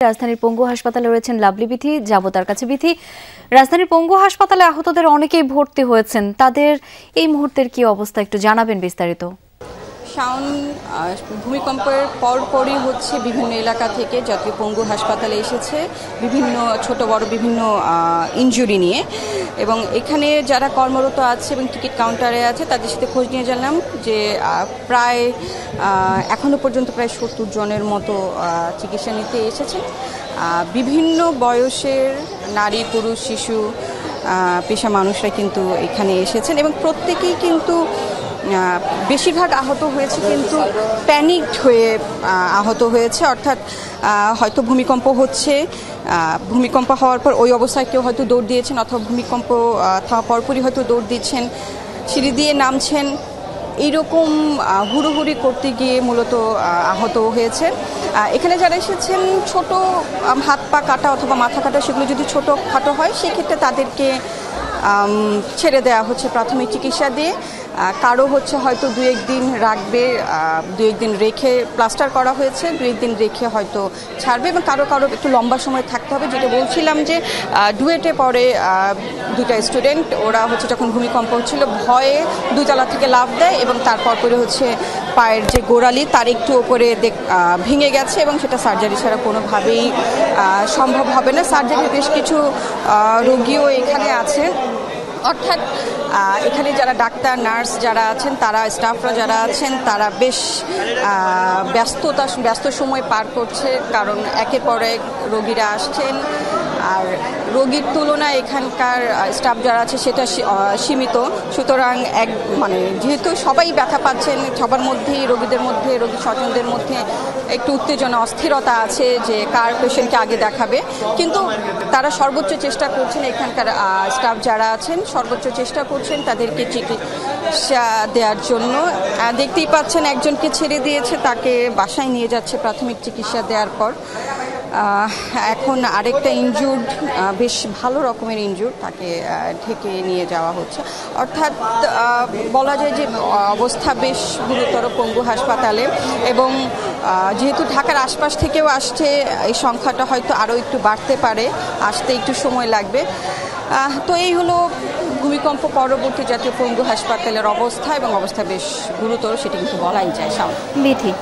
রাজধানীর পঙ্গু হাসপাতালে রয়েছেন লাভলি বিথি। যাব তার কাছে। বিথি, রাজধানীর পঙ্গু হাসপাতালে আহতদের অনেকেই ভর্তি হয়েছেন, তাদের এই মুহূর্তের কি অবস্থা একটু জানাবেন বিস্তারিত। শাওন, ভূমিকম্পের পরপরই হচ্ছে বিভিন্ন এলাকা থেকে জাতীয় পঙ্গু হাসপাতালে এসেছে বিভিন্ন ছোট বড় বিভিন্ন ইনজুরি নিয়ে, এবং এখানে যারা কর্মরত আছে এবং টিকিট কাউন্টারে আছে তাদের সাথে খোঁজ নিয়ে জানলাম যে প্রায় এখনো পর্যন্ত প্রায় 70 জনের মতো চিকিৎসা নিতে এসেছে। বিভিন্ন বয়সের নারী, পুরুষ, শিশু, পেশা মানুষরা কিন্তু এখানে এসেছেন এবং প্রত্যেকেই কিন্তু বেশিরভাগ আহত হয়েছে কিন্তু প্যানিকড হয়ে আহত হয়েছে, অর্থাৎ হয়তো ভূমিকম্প হচ্ছে, ভূমিকম্প হওয়ার পর ওই অবস্থায় কেউ হয়তো দৌড় দিয়েছেন অথবা ভূমিকম্প থামা পরপরই হয়তো দৌড় দিচ্ছেন, সিঁড়ি দিয়ে নামছেন, এইরকম হুড়োহুড়ি করতে গিয়ে মূলত আহত হয়েছে। এখানে যারা এসেছেন ছোট হাত পা কাটা অথবা মাথা কাটা, সেগুলো যদি ছোটো খাটো হয় সেক্ষেত্রে তাদেরকে ছেড়ে দেওয়া হচ্ছে প্রাথমিক চিকিৎসা দিয়ে। কারো হচ্ছে হয়তো 2-1 দিন রাখবে, 2-1 দিন রেখে প্লাস্টার করা হয়েছে, 2-1 দিন রেখে হয়তো ছাড়বে, এবং কারো একটু লম্বা সময় থাকতে হবে। যেটা বলছিলাম যে ডুয়েটে পরে দুটা স্টুডেন্ট, ওরা হচ্ছে যখন ভূমিকম্প হচ্ছিল ভয়ে 2 তলা থেকে লাফ দেয় এবং তারপর করে হচ্ছে পায়ের যে গোড়ালি তার একটু ওপরে ভেঙে গেছে এবং সেটা সার্জারি ছাড়া কোনোভাবেই সম্ভব হবে না। সার্জারির বেশ কিছু রোগীও এখানে আছে, অর্থাৎ এখানে যারা ডাক্তার, নার্স যারা আছেন, তারা স্টাফরা যারা আছেন, তারা বেশ ব্যস্ত সময় পার করছে, কারণ একের পর এক রোগীরা আসছেন। আর রোগীর তুলনায় এখানকার স্টাফ যারা আছে সেটা সীমিত, সুতরাং যেহেতু সবাই ব্যথা পাচ্ছেন, সবার মধ্যেই রোগীদের মধ্যে, রোগী স্বজনদের মধ্যে একটু উত্তেজনা, অস্থিরতা আছে যে কার পেশেন্টকে আগে দেখাবে, কিন্তু তারা সর্বোচ্চ চেষ্টা করছেন, এখানকার স্টাফ যারা আছেন সর্বোচ্চ চেষ্টা করছেন তাদেরকে চিকিৎসা দেওয়ার জন্য। দেখতেই পাচ্ছেন একজনকে ছেড়ে দিয়েছে, তাকে বাসায় নিয়ে যাচ্ছে প্রাথমিক চিকিৎসা দেওয়ার পর। এখন আরেকটা ইনজুর্ড, বেশ ভালো রকমের ইনজুর্ড, তাকে ঢেকে নিয়ে যাওয়া হচ্ছে। অর্থাৎ বলা যায় যে অবস্থা বেশ গুরুতর পঙ্গু হাসপাতালে, এবং যেহেতু ঢাকার আশপাশ থেকেও আসছে, এই সংখ্যাটা হয়তো আরও একটু বাড়তে পারে, আসতে একটু সময় লাগবে। তো এই হলো ভূমিকম্প পরবর্তী জাতীয় পঙ্গু হাসপাতালের অবস্থা, এবং অবস্থা বেশ গুরুতর, সেটা কিন্তু বলাই যায়। বিথি।